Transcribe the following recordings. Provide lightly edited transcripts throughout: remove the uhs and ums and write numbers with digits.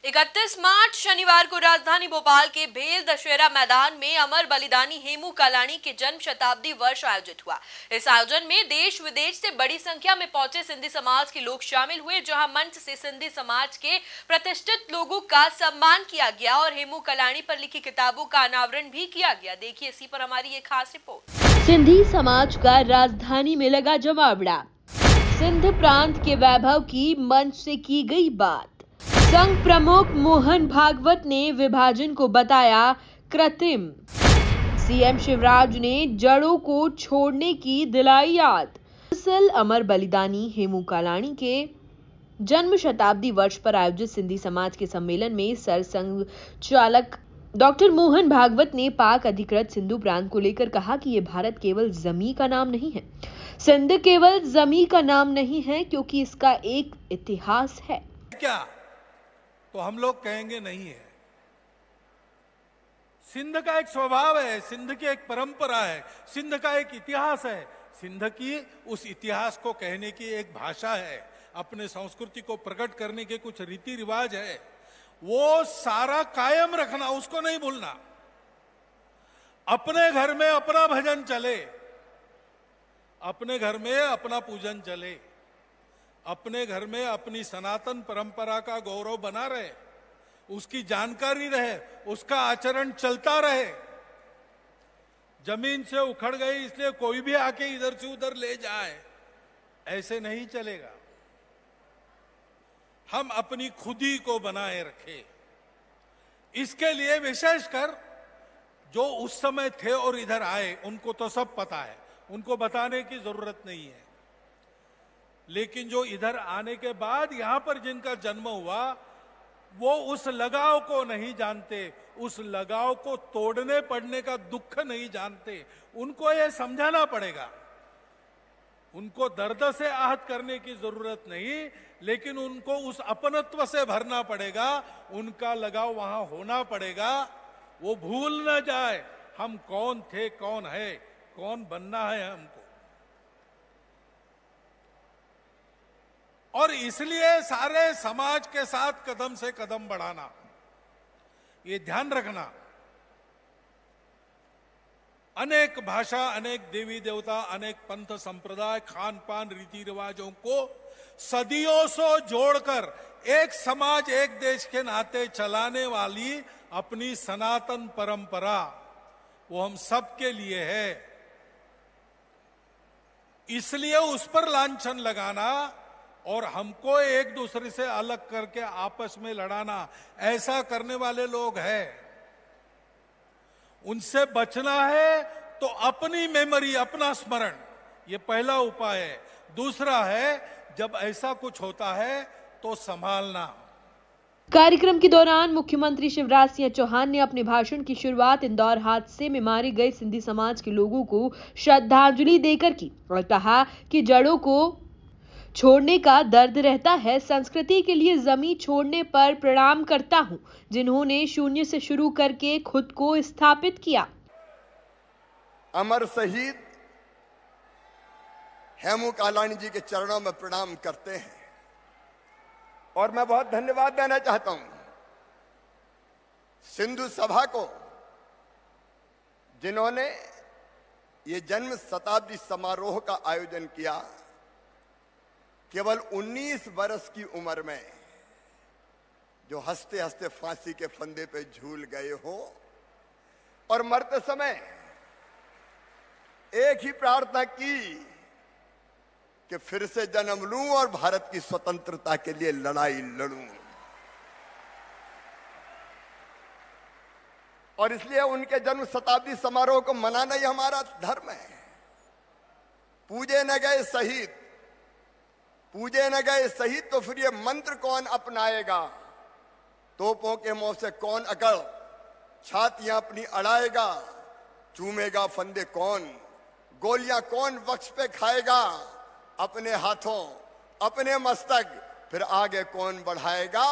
31 मार्च शनिवार को राजधानी भोपाल के भेल दशहरा मैदान में अमर बलिदानी हेमू कालाणी के जन्म शताब्दी वर्ष आयोजित हुआ। इस आयोजन में देश विदेश से बड़ी संख्या में पहुंचे सिंधी समाज के लोग शामिल हुए, जहां मंच से सिंधी समाज के प्रतिष्ठित लोगों का सम्मान किया गया और हेमू कालाणी पर लिखी किताबों का अनावरण भी किया गया। देखिए इसी पर हमारी ये खास रिपोर्ट। सिंधी समाज का राजधानी में लगा जमावड़ा, सिंध प्रांत के वैभव की मंच से की गई बात। संघ प्रमुख मोहन भागवत ने विभाजन को बताया कृत्रिम। सीएम शिवराज ने जड़ों को छोड़ने की दिलाई याद। दरअसल अमर बलिदानी हेमू कालाणी के जन्म शताब्दी वर्ष पर आयोजित सिंधी समाज के सम्मेलन में सरसंघ चालक डॉक्टर मोहन भागवत ने पाक अधिकृत सिंधु प्रांत को लेकर कहा कि यह भारत केवल जमी का नाम नहीं है। सिंध केवल जमी का नाम नहीं है, क्योंकि इसका एक इतिहास है। क्या तो हम लोग कहेंगे नहीं है। सिंध का एक स्वभाव है, सिंध की एक परंपरा है, सिंध का एक इतिहास है, सिंध की उस इतिहास को कहने की एक भाषा है, अपने संस्कृति को प्रकट करने के कुछ रीति रिवाज है, वो सारा कायम रखना, उसको नहीं भूलना। अपने घर में अपना भजन चले, अपने घर में अपना पूजन चले, अपने घर में अपनी सनातन परंपरा का गौरव बना रहे, उसकी जानकारी रहे, उसका आचरण चलता रहे। जमीन से उखड़ गई इसलिए कोई भी आके इधर से उधर ले जाए, ऐसे नहीं चलेगा। हम अपनी खुदी को बनाए रखें। इसके लिए विशेषकर जो उस समय थे और इधर आए, उनको तो सब पता है, उनको बताने की जरूरत नहीं है। लेकिन जो इधर आने के बाद यहां पर जिनका जन्म हुआ, वो उस लगाव को नहीं जानते, उस लगाव को तोड़ने पड़ने का दुख नहीं जानते। उनको यह समझाना पड़ेगा। उनको दर्द से आहत करने की जरूरत नहीं, लेकिन उनको उस अपनत्व से भरना पड़ेगा। उनका लगाव वहां होना पड़ेगा। वो भूल न जाए हम कौन थे, कौन है, कौन बनना है हमको। और इसलिए सारे समाज के साथ कदम से कदम बढ़ाना, ये ध्यान रखना। अनेक भाषा, अनेक देवी देवता, अनेक पंथ संप्रदाय, खान पान, रीति रिवाजों को सदियों से जोड़कर एक समाज, एक देश के नाते चलाने वाली अपनी सनातन परंपरा, वो हम सबके लिए है। इसलिए उस पर लांछन लगाना और हमको एक दूसरे से अलग करके आपस में लड़ाना, ऐसा करने वाले लोग हैं। उनसे बचना है तो अपनी मेमोरी, अपना स्मरण, ये पहला उपाय है। दूसरा है, जब ऐसा कुछ होता है तो संभालना। कार्यक्रम के दौरान मुख्यमंत्री शिवराज सिंह चौहान ने अपने भाषण की शुरुआत इंदौर हादसे में मारे गए सिंधी समाज के लोगों को श्रद्धांजलि देकर की और कहा कि जड़ों को छोड़ने का दर्द रहता है। संस्कृति के लिए जमीन छोड़ने पर प्रणाम करता हूं, जिन्होंने शून्य से शुरू करके खुद को स्थापित किया। अमर शहीद हेमू कालाणी जी के चरणों में प्रणाम करते हैं और मैं बहुत धन्यवाद देना चाहता हूं सिंधु सभा को, जिन्होंने ये जन्म शताब्दी समारोह का आयोजन किया। केवल 19 वर्ष की उम्र में जो हंसते हंसते फांसी के फंदे पे झूल गए हो और मरते समय एक ही प्रार्थना की कि फिर से जन्म लूं और भारत की स्वतंत्रता के लिए लड़ाई लड़ूं। और इसलिए उनके जन्म शताब्दी समारोह को मनाना ही हमारा धर्म है। पूजे न गए शहीद, पूजे न गए शहीद, तो फिर ये मंत्र कौन अपनाएगा? तोपों के मुंह से कौन अकड़ छातियां अपनी अड़ाएगा? चूमेगा फंदे कौन? गोलियां कौन वक्ष पे खाएगा? अपने हाथों, अपने मस्तक, फिर आगे कौन बढ़ाएगा?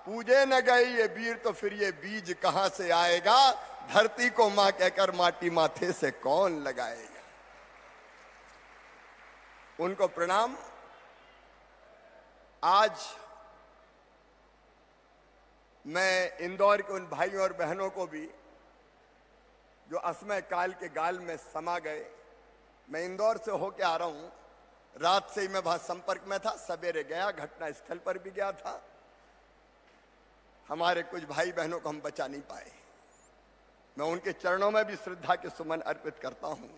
पूजे न गए ये वीर, तो फिर ये बीज कहां से आएगा? धरती को मां कहकर माटी माथे से कौन लगाएगा? उनको प्रणाम। आज मैं इंदौर के उन भाइयों और बहनों को भी जो असमय काल के गाल में समा गए, मैं इंदौर से होके आ रहा हूं, रात से ही मैं वहां संपर्क में था, सवेरे गया, घटना स्थल पर भी गया था। हमारे कुछ भाई बहनों को हम बचा नहीं पाए। मैं उनके चरणों में भी श्रद्धा के सुमन अर्पित करता हूं।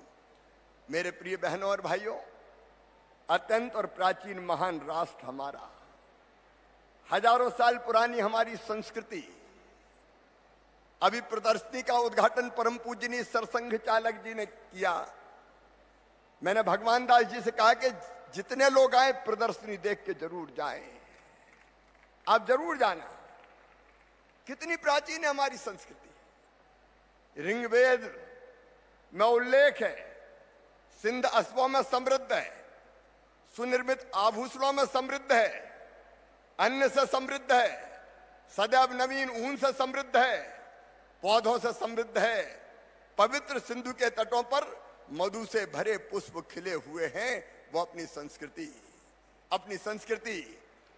मेरे प्रिय बहनों और भाइयों, अत्यंत और प्राचीन महान राष्ट्र हमारा, हजारों साल पुरानी हमारी संस्कृति, अभी प्रदर्शनी का उद्घाटन परम पूजनीय सरसंघ चालक जी ने किया। मैंने भगवान दास जी से कहा कि जितने लोग आए प्रदर्शनी देख के जरूर जाएं, आप जरूर जाना। कितनी प्राचीन है हमारी संस्कृति। ऋग्वेद में उल्लेख है, सिंध अस्वों में समृद्ध है, सुनिर्मित आभूषणों में समृद्ध है, अन्न से समृद्ध है, सदैव नवीन ऊन से समृद्ध है, पौधों से समृद्ध है। पवित्र सिंधु के तटों पर मधु से भरे पुष्प खिले हुए हैं। वो अपनी संस्कृति,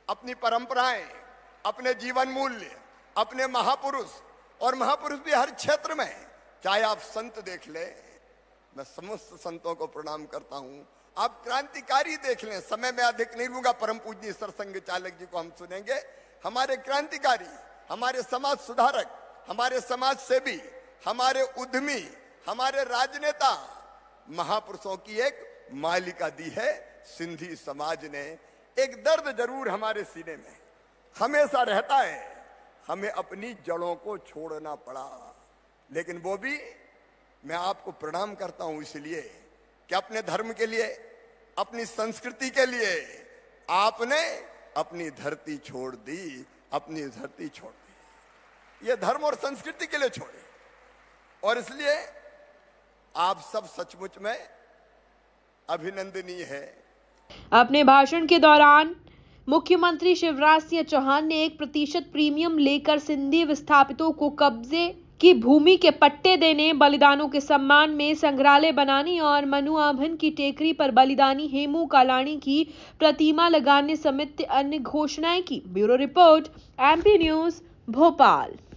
अपनी परंपराएं, अपने जीवन मूल्य, अपने महापुरुष, और महापुरुष भी हर क्षेत्र में, चाहे आप संत देख ले, मैं समस्त संतों को प्रणाम करता हूं। आप क्रांतिकारी देख लें, समय में अधिक नहीं लूंगा, परम पूजनीय सरसंघ चालक जी को हम सुनेंगे। हमारे क्रांतिकारी, हमारे समाज सुधारक, हमारे समाज सेवी, हमारे उद्यमी, हमारे राजनेता, महापुरुषों की एक मालिका दी है सिंधी समाज ने। एक दर्द जरूर हमारे सीने में हमेशा रहता है, हमें अपनी जड़ों को छोड़ना पड़ा, लेकिन वो भी मैं आपको प्रणाम करता हूं इसलिए कि अपने धर्म के लिए, अपनी संस्कृति के लिए आपने अपनी धरती छोड़ दी, अपनी धरती छोड़ दी। ये धर्म और संस्कृति के लिए छोड़े, और इसलिए आप सब सचमुच में अभिनंदनीय है। अपने भाषण के दौरान मुख्यमंत्री शिवराज सिंह चौहान ने 1% प्रीमियम लेकर सिंधी विस्थापितों को कब्जे की भूमि के पट्टे देने, बलिदानों के सम्मान में संग्रहालय बनाने और मनुआभन की टेकरी पर बलिदानी हेमू कालाणी की प्रतिमा लगाने समेत अन्य घोषणाएं की। Bureau report, MP news, Bhopal.